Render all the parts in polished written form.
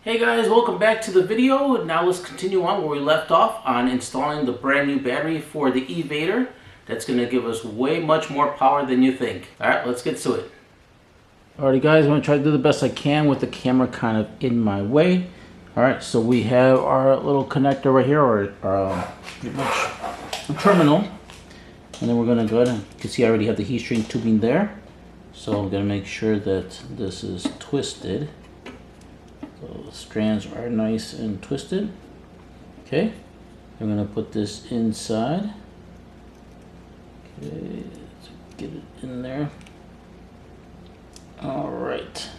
Hey guys, welcome back to the video. Now let's continue on where we left off on installing the brand new battery for the e-vader. That's going to give us way much more power than you think. Alright, let's get to it. Alrighty guys, I'm going to try to do the best I can with the camera kind of in my way. Alright, so we have our little connector right here, or pretty much a terminal. And then we're going to go ahead and, you can see I already have the heat shrink tubing there. So I'm going to make sure that this is twisted. So the strands are nice and twisted. Okay, I'm going to put this inside. Okay, let's get it in there. Alright.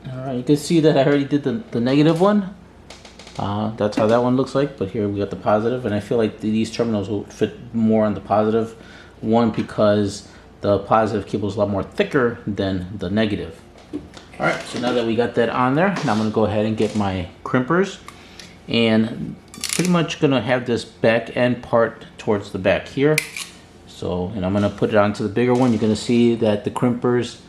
Alright, you can see that I already did the negative one. That's how that one looks like, but here we got the positive, and I feel like these terminals will fit more on the positive one because the positive cable is a lot more thicker than the negative. Alright, so now that we got that on there, now I'm going to go ahead and get my crimpers, and pretty much going to have this back end part towards the back here. So, and I'm going to put it onto the bigger one. You're going to see that the crimpers,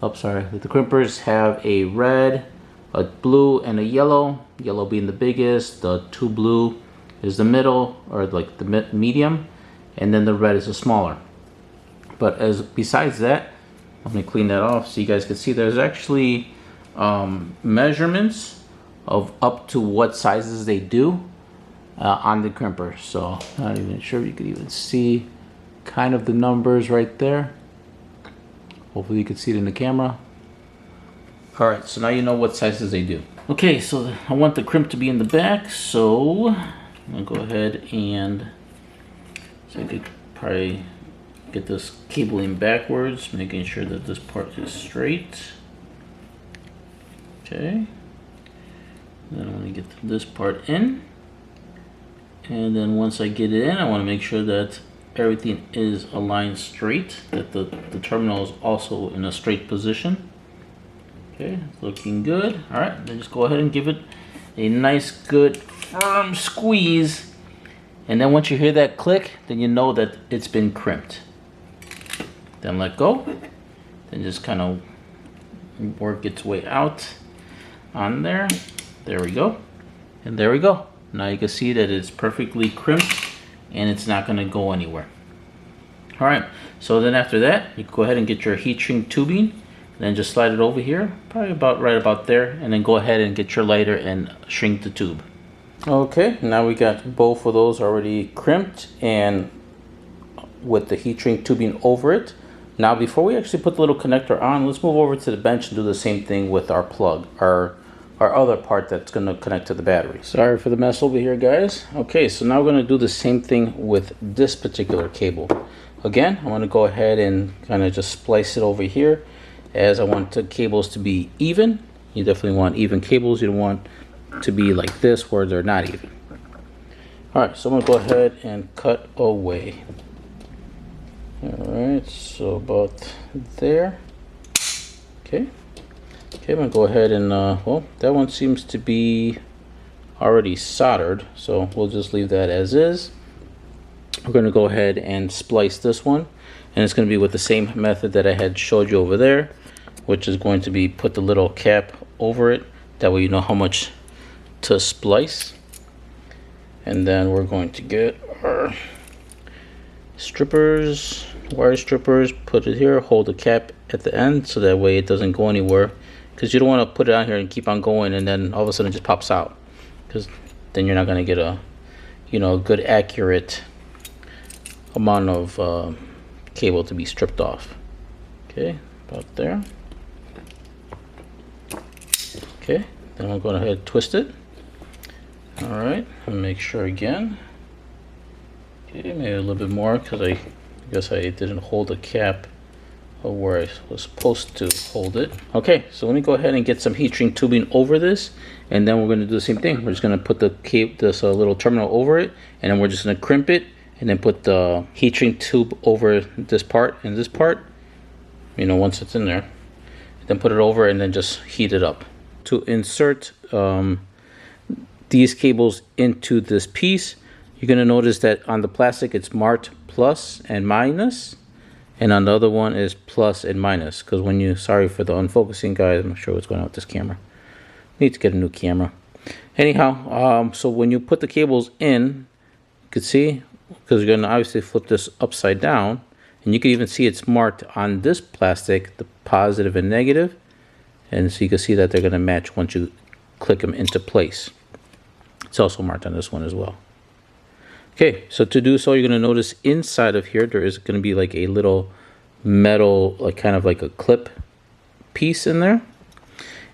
the crimpers have a red, a blue, and a yellow. Yellow being the biggest, the two blue is the middle, or like the medium, and then the red is the smaller. But besides that, I'm going to clean that off so you guys can see there's actually measurements of up to what sizes they do on the crimper. So I'm not even sure if you could even see kind of the numbers right there. Hopefully you can see it in the camera. Alright, so now you know what sizes they do. Okay, so I want the crimp to be in the back, so I'm going to go ahead and, so I could probably get this cabling backwards, making sure that this part is straight. Okay. Then I want to get this part in. And then once I get it in, I want to make sure that everything is aligned straight, that the terminal is also in a straight position. Okay, looking good. Alright, then just go ahead and give it a nice, good, firm squeeze. And then once you hear that click, then you know that it's been crimped. Then let go, then just kind of work its way out on there. There we go, and there we go. Now you can see that it's perfectly crimped and it's not going to go anywhere. All right, so then after that, you can go ahead and get your heat shrink tubing, and then just slide it over here, probably about right about there, and then go ahead and get your lighter and shrink the tube. Okay, now we got both of those already crimped and with the heat shrink tubing over it. Now before we actually put the little connector on, let's move over to the bench and do the same thing with our plug, our other part that's going to connect to the battery. Sorry for the mess over here, guys. Okay, so now we're going to do the same thing with this particular cable. Again, I want to go ahead and kind of just splice it over here, as I want the cables to be even. You definitely want even cables. You don't want to be like this where they're not even. Alright, so I'm going to go ahead and cut away. Alright, so about there. Okay. Okay, I'm going to go ahead and, well, that one seems to be already soldered, so we'll just leave that as is. We're going to go ahead and splice this one, and it's going to be with the same method that I had showed you over there, which is going to be put the little cap over it. That way you know how much to splice. And then we're going to get our strippers, wire strippers, put it here, hold the cap at the end so that way it doesn't go anywhere, because you don't want to put it on here and keep on going and then all of a sudden it just pops out, because then you're not going to get a, you know, good accurate amount of cable to be stripped off. Okay, about there. Okay, then I'm going to go ahead and twist it. Alright, and make sure again. Okay, maybe a little bit more, because I guess I didn't hold the cap of where I was supposed to hold it. Okay, so let me go ahead and get some heat shrink tubing over this, and then we're going to do the same thing. We're just going to put this little terminal over it, and then we're just going to crimp it, and then put the heat shrink tube over this part and this part, you know, once it's in there. Then put it over and then just heat it up. To insert these cables into this piece, you're going to notice that on the plastic it's marked plus and minus, and on the other one is plus and minus, because when you, sorry for the unfocusing guys, I'm not sure what's going on with this camera. Need to get a new camera. Anyhow, so when you put the cables in, you can see, because you're going to obviously flip this upside down, and you can even see it's marked on this plastic, the positive and negative, and so you can see that they're going to match once you click them into place. It's also marked on this one as well. Okay, so to do so, you're going to notice inside of here there is going to be like a little metal, like kind of like a clip piece in there.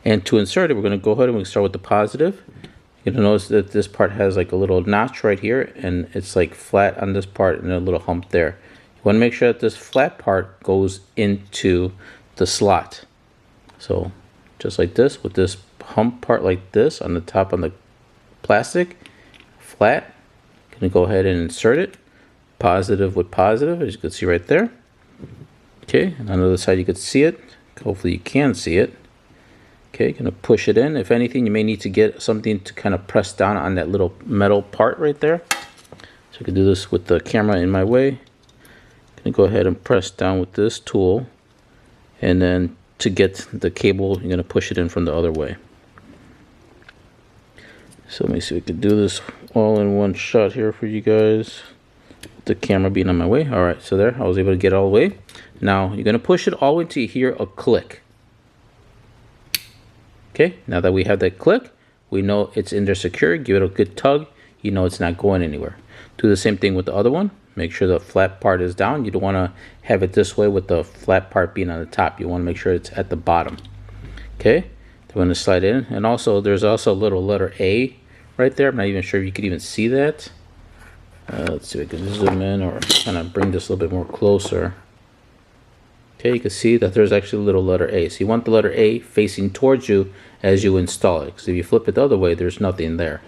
And to insert it, we're going to go ahead and we start with the positive. You're going to notice that this part has like a little notch right here, and it's like flat on this part and a little hump there. You want to make sure that this flat part goes into the slot. So just like this, with this hump part like this on the top on the plastic, flat. Going to go ahead and insert it, positive with positive, as you can see right there. Okay, and on the other side you can see it. Hopefully you can see it. Okay, going to push it in. If anything, you may need to get something to kind of press down on that little metal part right there. So I can do this with the camera in my way. Going to go ahead and press down with this tool, and then to get the cable, you're going to push it in from the other way. So let me see if we can do this all in one shot here for you guys. The camera being on my way. All right, so there, I was able to get all the way. Now you're going to push it all the way until you hear a click. Okay, now that we have that click, we know it's in there secure. Give it a good tug. You know it's not going anywhere. Do the same thing with the other one. Make sure the flat part is down. You don't want to have it this way with the flat part being on the top. You want to make sure it's at the bottom. Okay, then we're going to slide in. And also, there's also a little letter A right there. I'm not even sure if you could even see that. Let's see if we can zoom in or kind of bring this a little bit more closer. Okay, you can see that there's actually a little letter A. So you want the letter A facing towards you as you install it. Because if you flip it the other way, there's nothing there.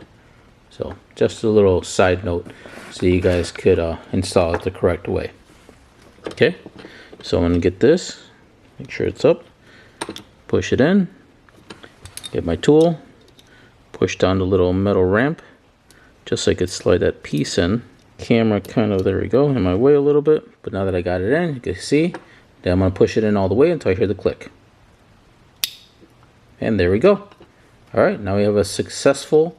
So just a little side note so you guys could install it the correct way. Okay, so I'm going to get this. Make sure it's up. Push it in. Get my tool. Push down the little metal ramp. Just so I could slide that piece in. Camera kind of, there we go, in my way a little bit. But now that I got it in, you can see. Then I'm going to push it in all the way until I hear the click. And there we go. All right, now we have a successful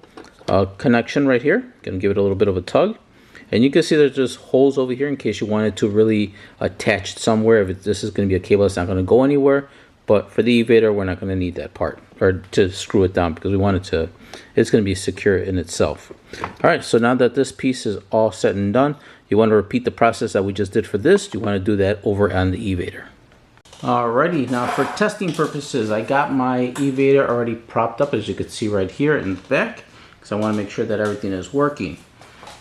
connection right here. Going to give it a little bit of a tug. And you can see there's just holes over here in case you wanted to really attach it somewhere. If this is going to be a cable that's not going to go anywhere. But for the e-vader, we're not going to need that part, or to screw it down, because we want it to, it's going to be secure in itself. All right, so now that this piece is all set and done, you want to repeat the process that we just did for this. You want to do that over on the e-vader. Alrighty, now for testing purposes, I got my e-vader already propped up, as you can see right here in the back, because I want to make sure that everything is working.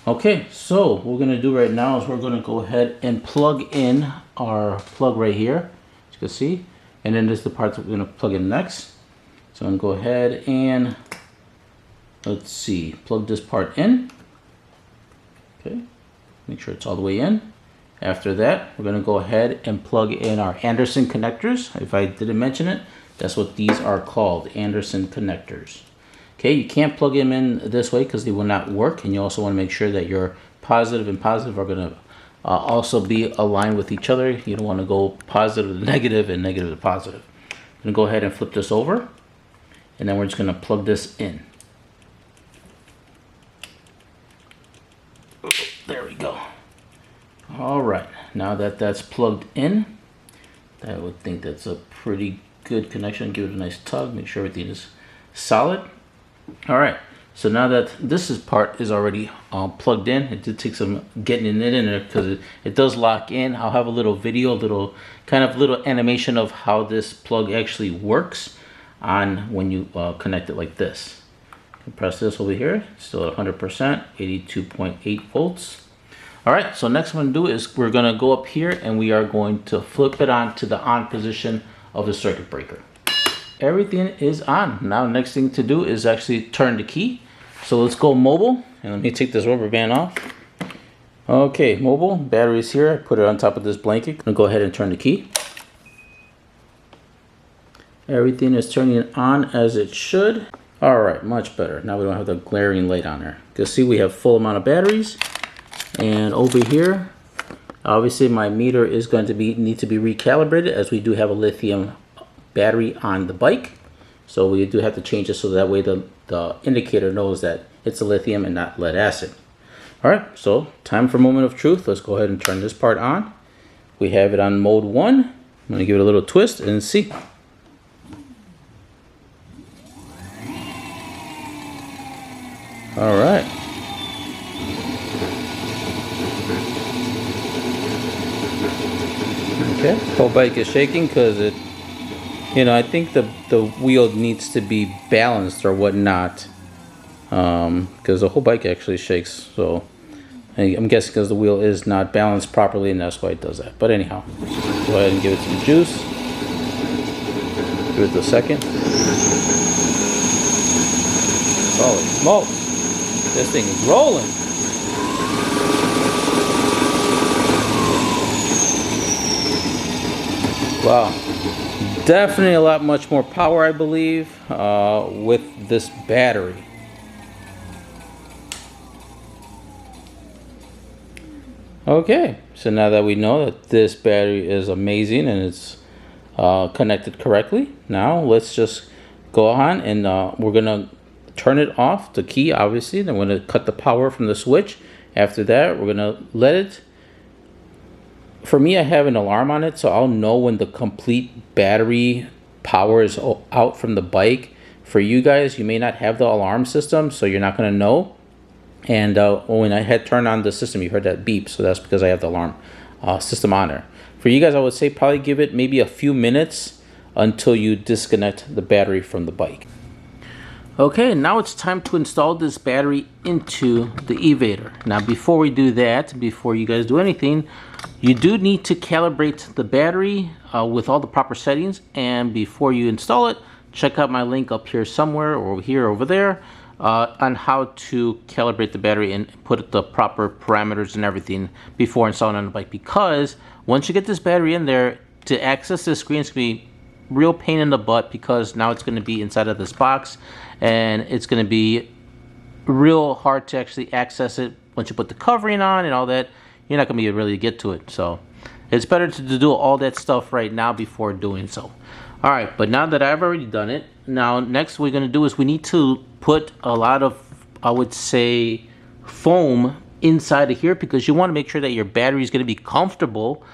Okay, so what we're going to do right now is we're going to go ahead and plug in our plug right here, as you can see. And then this is the part that we're going to plug in next. So I'm going to go ahead and, let's see, plug this part in. Okay, make sure it's all the way in. After that, we're going to go ahead and plug in our Anderson connectors. If I didn't mention it, that's what these are called, Anderson connectors. Okay, you can't plug them in this way because they will not work. And you also want to make sure that your positive and positive are going to also be aligned with each other. You don't want to go positive to negative and negative to positive. I'm going to go ahead and flip this over, and then we're just going to plug this in. There we go. All right, now that that's plugged in, I would think that's a pretty good connection. Give it a nice tug, make sure everything is solid. All right. So now that this part is already plugged in, it did take some getting it in there because it does lock in. I'll have a little video, little animation of how this plug actually works on when you connect it like this. Press this over here, still at 100%, 82.8 volts. All right, so next what I'm gonna do is we're gonna go up here and we are going to flip it on to the on position of the circuit breaker. Everything is on. Now next thing to do is actually turn the key. So let's go mobile, and let me take this rubber band off. Okay, mobile, battery's here. I put it on top of this blanket. I'm gonna go ahead and turn the key. Everything is turning on as it should. All right, much better. Now we don't have the glaring light on there. You can see we have full amount of batteries. And over here, obviously my meter is going to need to be recalibrated, as we do have a lithium battery on the bike. So we do have to change it so that way the indicator knows that it's a lithium and not lead acid. All right, so time for moment of truth. Let's go ahead and turn this part on. We have it on mode 1. I'm gonna give it a little twist and see. All right. Okay, whole bike is shaking because it, you know, I think the wheel needs to be balanced or whatnot, because the whole bike actually shakes. So I'm guessing because the wheel is not balanced properly, and that's why it does that. But anyhow, go ahead and give it some juice. Give it a second. Holy smokes! This thing is rolling. Wow, definitely a lot much more power, I believe, with this battery. Okay, so now that we know that this battery is amazing and it's connected correctly, now let's just go on and we're gonna turn it off, the key obviously, then we're gonna cut the power from the switch. After that, we're gonna let it. For me, I have an alarm on it, so I'll know when the complete battery power is out from the bike. For you guys, you may not have the alarm system, so you're not going to know. And when I had turned on the system, you heard that beep, so that's because I have the alarm system on there. For you guys, I would say probably give it maybe a few minutes until you disconnect the battery from the bike. Okay, now it's time to install this battery into the e-vader. Now before we do that, before you guys do anything, you do need to calibrate the battery with all the proper settings. And before you install it, check out my link up here somewhere, or over here, or over there, on how to calibrate the battery and put the proper parameters and everything before installing on the bike. Because once you get this battery in there, to access this screen, it's going to be real pain in the butt, because now it's going to be inside of this box and it's going to be real hard to actually access it. Once you put the covering on and all that, you're not going to be able to really get to it. So it's better to do all that stuff right now before doing so. All right, but now that I've already done it, now next we're going to do is we need to put a lot of, I would say, foam inside of here, because you want to make sure that your battery is going to be comfortable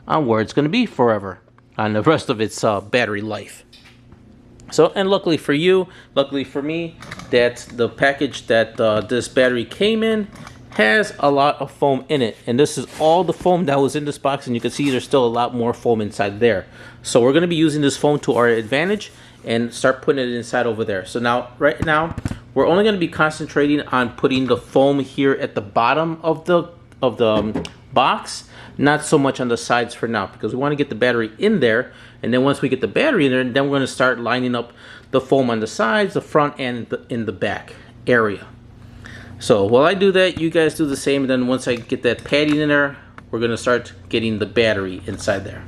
on where it's going to be forever on the rest of its battery life. So, and luckily for you, luckily for me, that the package that this battery came in has a lot of foam in it. And this is all the foam that was in this box, and you can see there's still a lot more foam inside there. So we're going to be using this foam to our advantage and start putting it inside over there. So now, right now, we're only going to be concentrating on putting the foam here at the bottom of the box, not so much on the sides for now, because we want to get the battery in there. And then once we get the battery in there, then we're going to start lining up the foam on the sides, the front, and in the back area. So while I do that, you guys do the same. And then once I get that padding in there, we're going to start getting the battery inside there.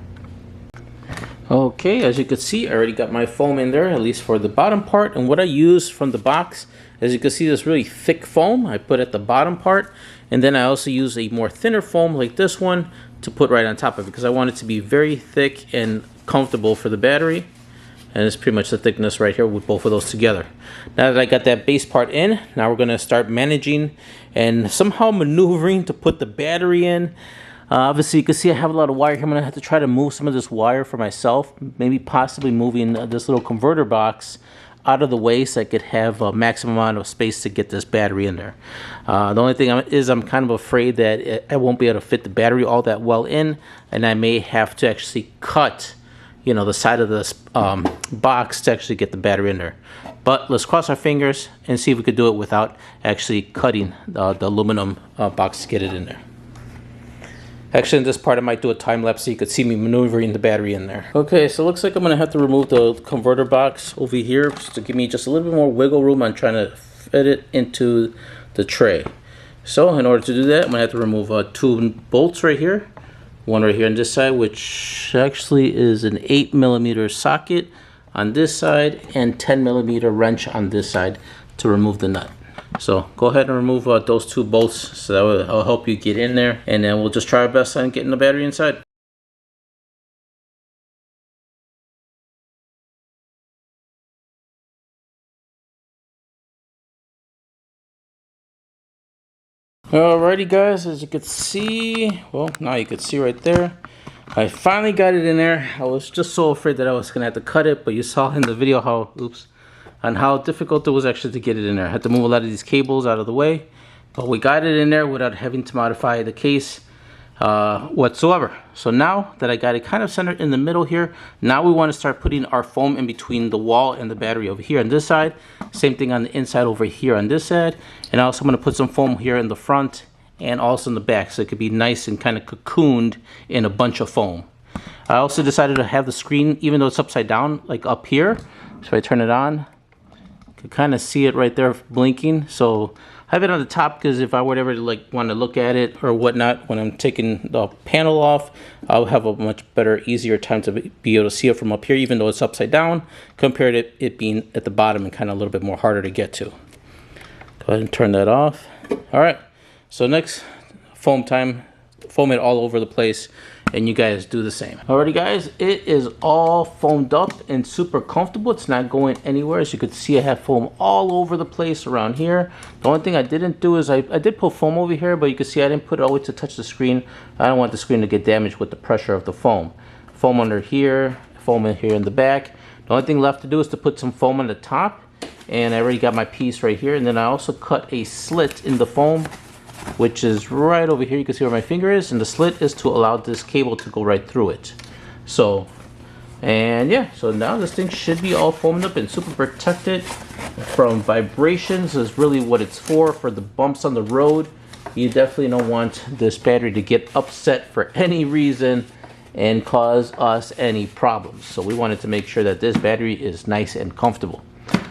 Okay, as you can see, I already got my foam in there, at least for the bottom part. And what I use from the box, as you can see, this really thick foam I put at the bottom part. And then I also use a more thinner foam like this one to put right on top of it, because I want it to be very thick and comfortable for the battery. And it's pretty much the thickness right here with both of those together. Now that I got that base part in, now we're going to start managing and somehow maneuvering to put the battery in. Obviously, you can see I have a lot of wire here. I'm going to have to try to move some of this wire for myself. Maybe possibly moving this little converter box out of the way so I could have a maximum amount of space to get this battery in there. The only thing is I'm kind of afraid that I won't be able to fit the battery all that well in, and I may have to actually cut, you know, the side of this box to actually get the battery in there. But let's cross our fingers and see if we could do it without actually cutting the aluminum box to get it in there. Actually, in this part, I might do a time lapse so you could see me maneuvering the battery in there. Okay, so it looks like I'm going to have to remove the converter box over here just to give me just a little bit more wiggle room on trying to fit it into the tray. So in order to do that, I'm going to have to remove 2 bolts right here. One right here on this side, which actually is an 8mm socket on this side and 10mm wrench on this side to remove the nut. So go ahead and remove those 2 bolts, so that will help you get in there, and then we'll just try our best on getting the battery inside. Alrighty guys, as you can see, well, now you can see right there, I finally got it in there. I was just so afraid that I was gonna have to cut it, but you saw in the video how, on how difficult it was actually to get it in there. I had to move a lot of these cables out of the way, but we got it in there without having to modify the case whatsoever. So now that I got it kind of centered in the middle here, now we want to start putting our foam in between the wall and the battery over here on this side. Same thing on the inside over here on this side. And also I'm going to put some foam here in the front and also in the back, so it could be nice and kind of cocooned in a bunch of foam. I also decided to have the screen, even though it's upside down, like up here. So if I turn it on, you can kind of see it right there blinking. So I have it on the top because if I were ever to like want to look at it or whatnot when I'm taking the panel off, I'll have a much better, easier time to be able to see it from up here, even though it's upside down, compared to it being at the bottom and kind of a little bit more harder to get to. Go ahead and turn that off. All right, so next, foam time. Foam it all over the place, and you guys do the same. Alrighty guys, it is all foamed up and super comfortable. It's not going anywhere. As you can see, I have foam all over the place around here. The only thing I didn't do is I did put foam over here, but you can see I didn't put it all the way to touch the screen. I don't want the screen to get damaged with the pressure of the foam. Foam under here, foam in here in the back. The only thing left to do is to put some foam on the top, and I already got my piece right here. And then I also cut a slit in the foam, which is right over here. You can see where my finger is, and the slit is to allow this cable to go right through it. So, and yeah, so now this thing should be all foamed up and super protected from vibrations. Is really what it's for the bumps on the road. You definitely don't want this battery to get upset for any reason and cause us any problems. So we wanted to make sure that this battery is nice and comfortable.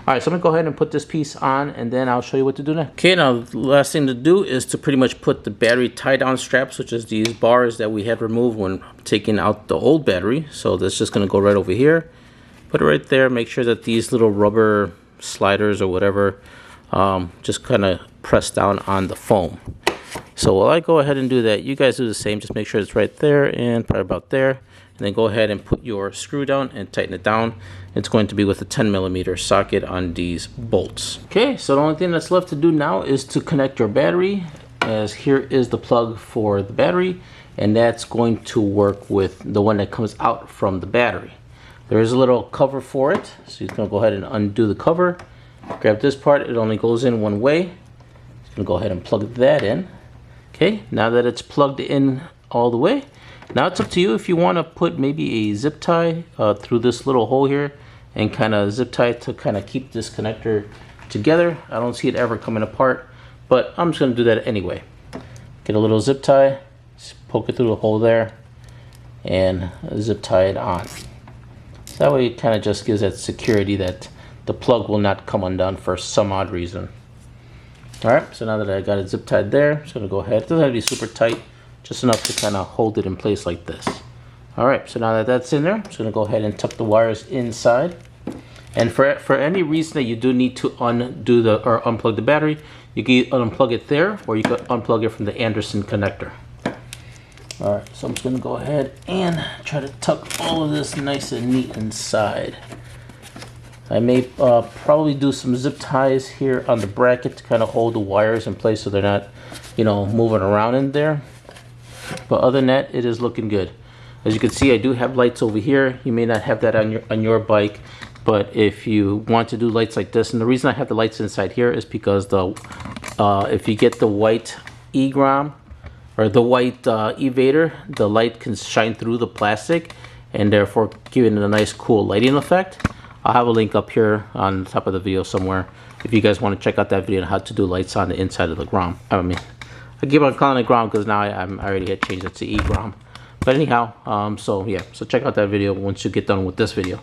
Alright, so I'm going to go ahead and put this piece on, and then I'll show you what to do next. Okay, now the last thing to do is to pretty much put the battery tie-down straps, which is these bars that we had removed when taking out the old battery. So that's just going to go right over here. Put it right there. Make sure that these little rubber sliders or whatever just kind of press down on the foam. So while I go ahead and do that, you guys do the same. Just make sure it's right there and probably about there. And then go ahead and put your screw down and tighten it down. It's going to be with a 10mm socket on these bolts. Okay, so the only thing that's left to do now is to connect your battery, as here is the plug for the battery, and that's going to work with the one that comes out from the battery. There is a little cover for it, so you're going to go ahead and undo the cover. Grab this part, it only goes in one way. Just going to go ahead and plug that in. Okay, now that it's plugged in all the way, now it's up to you if you want to put maybe a zip tie through this little hole here and kind of zip tie to kind of keep this connector together. I don't see it ever coming apart, but I'm just going to do that anyway. Get a little zip tie, just poke it through the hole there, and zip tie it on. So that way it kind of just gives that security that the plug will not come undone for some odd reason. Alright, so now that I got it zip tied there, I'm just going to go ahead. It doesn't have to be super tight, just enough to kind of hold it in place like this. Alright, so now that that's in there, I'm just going to go ahead and tuck the wires inside. And for any reason that you do need to undo or unplug the battery, you can unplug it there, or you can unplug it from the Anderson connector. Alright, so I'm just going to go ahead and try to tuck all of this nice and neat inside. I may probably do some zip ties here on the bracket to kind of hold the wires in place so they're not, you know, moving around in there. But other than that, it is looking good. As you can see, I do have lights over here. You may not have that on your bike, but if you want to do lights like this, and the reason I have the lights inside here is because if you get the white e-gram or the white e-vader, the light can shine through the plastic and therefore giving it a nice cool lighting effect. I'll have a link up here on the top of the video somewhere if you guys want to check out that video on how to do lights on the inside of the gram. I keep on calling it gram because now I already had changed it to e-gram. But anyhow, so yeah, so check out that video once you get done with this video.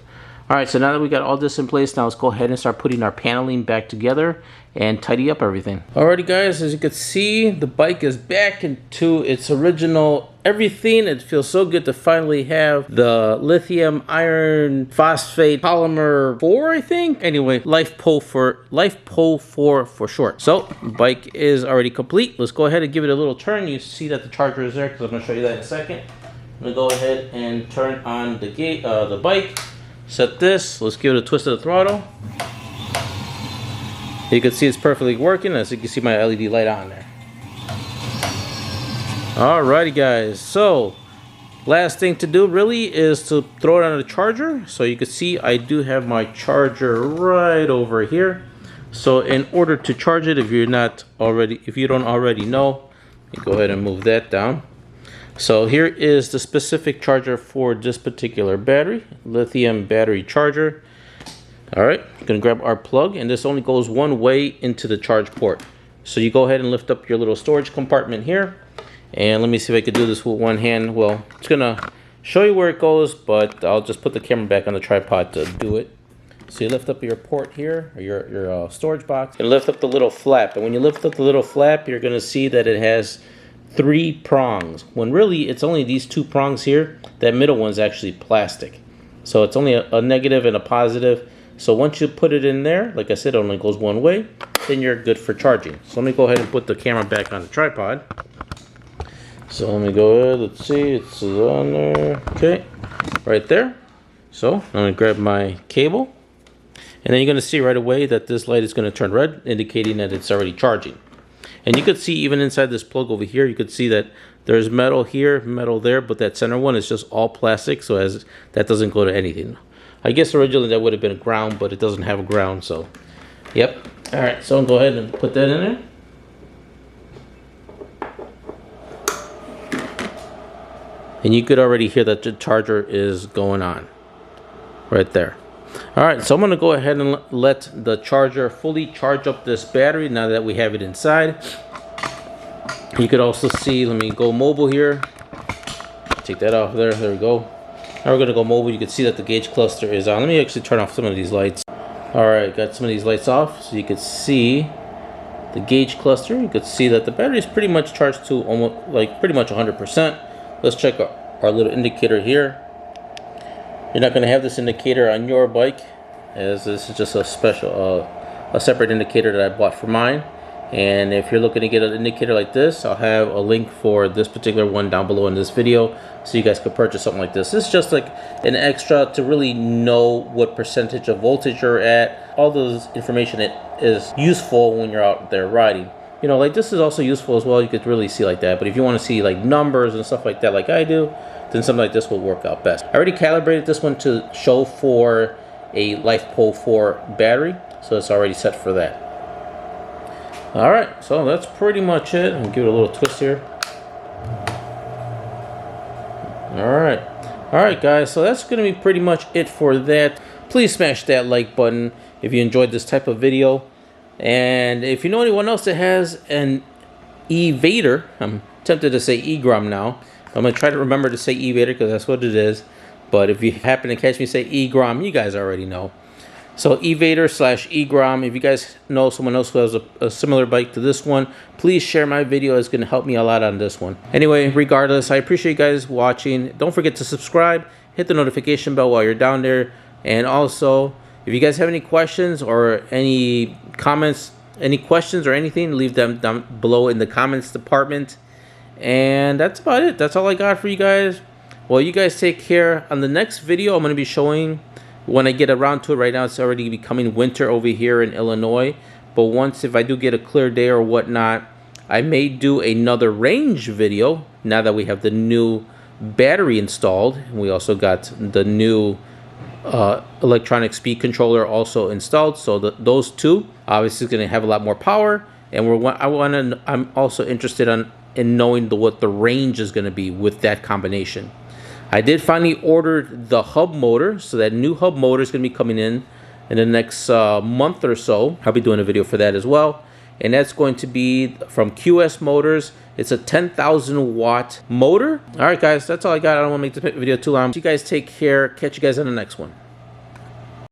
Alright, so now that we got all this in place, now let's go ahead and start putting our paneling back together and tidy up everything. Alrighty guys, as you can see, the bike is back into its original everything. It feels so good to finally have the lithium iron phosphate polymer 4, I think. Anyway, LifePo 4 for short. So, bike is already complete. Let's go ahead and give it a little turn. You see that the charger is there because I'm going to show you that in a second. I'm going to go ahead and turn on the bike. Set this, let's give it a twist of the throttle. You can see it's perfectly working, as you can see my LED light on there. Alrighty guys, so last thing to do really is to throw it on the charger. So you can see I do have my charger right over here. So in order to charge it, if you don't already know, you go ahead and move that down. So here is the specific charger for this particular battery, lithium battery charger. Alright, I'm gonna grab our plug, and this only goes one way into the charge port. So you go ahead and lift up your little storage compartment here. And let me see if I can do this with one hand. Well, it's gonna show you where it goes, but I'll just put the camera back on the tripod to do it. So you lift up your port here, or your storage box, and lift up the little flap. And when you lift up the little flap, you're gonna see that it has 3 prongs. When really it's only these 2 prongs here. That middle one's actually plastic. So it's only a negative and a positive. So once you put it in there, like I said, it only goes one way, then you're good for charging. So let me go ahead and put the camera back on the tripod. So let me go ahead, let's see, it's on there, okay, right there. So I'm gonna grab my cable, and then you're gonna see right away that this light is gonna turn red, indicating that it's already charging. And you could see even inside this plug over here, you could see that there's metal here, metal there, but that center one is just all plastic, so that doesn't go to anything. I guess originally that would have been a ground, but it doesn't have a ground, so, yep. All right, so I'll go ahead and put that in there. And you could already hear that the charger is going on right there. All right, so I'm gonna go ahead and let the charger fully charge up this battery now that we have it inside. You could also see, let me go mobile here. Take that off there, there we go. Now we're gonna go mobile. You can see that the gauge cluster is on. Let me actually turn off some of these lights. All right, got some of these lights off so you can see the gauge cluster. You could see that the battery is pretty much charged to almost like pretty much 100%. Let's check our little indicator here. You're not going to have this indicator on your bike, as this is just a special, a separate indicator that I bought for mine. And if you're looking to get an indicator like this, I'll have a link for this particular one down below in this video, so you guys could purchase something like this. This is just like an extra to really know what percentage of voltage you're at. All those information is useful when you're out there riding. You know, like this is also useful as well. You could really see like that. But if you want to see like numbers and stuff like that, like I do, then something like this will work out best. I already calibrated this one to show for a LifePo 4 battery, so it's already set for that. All right, so that's pretty much it. I'll give it a little twist here. All right, guys. So that's gonna be pretty much it for that. Please smash that like button if you enjoyed this type of video. And if you know anyone else that has an e-vader, I'm tempted to say e-grom now. I'm going to try to remember to say e-vader because that's what it is. But if you happen to catch me say e-grom, you guys already know. So e-vader / e-grom. If you guys know someone else who has a similar bike to this one, please share my video. It's going to help me a lot on this one. Anyway, regardless, I appreciate you guys watching. Don't forget to subscribe. Hit the notification bell while you're down there. And also, if you guys have any questions or any comments, any questions or anything, leave them down below in the comments department. And that's about it. That's all I got for you guys. Well, you guys take care. On the next video, I'm going to be showing when I get around to it. Right now, it's already becoming winter over here in Illinois. But once, if I do get a clear day or whatnot, I may do another range video now that we have the new battery installed. We also got the new electronic speed controller also installed, so those two obviously is going to have a lot more power. And I'm also interested in knowing what the range is going to be with that combination. I did finally order the hub motor, so that new hub motor is going to be coming in the next month or so. I'll be doing a video for that as well, and that's going to be from QS Motors. It's a 10,000 watt motor. All right, guys, that's all I got. I don't want to make the video too long. You guys take care. Catch you guys on the next one.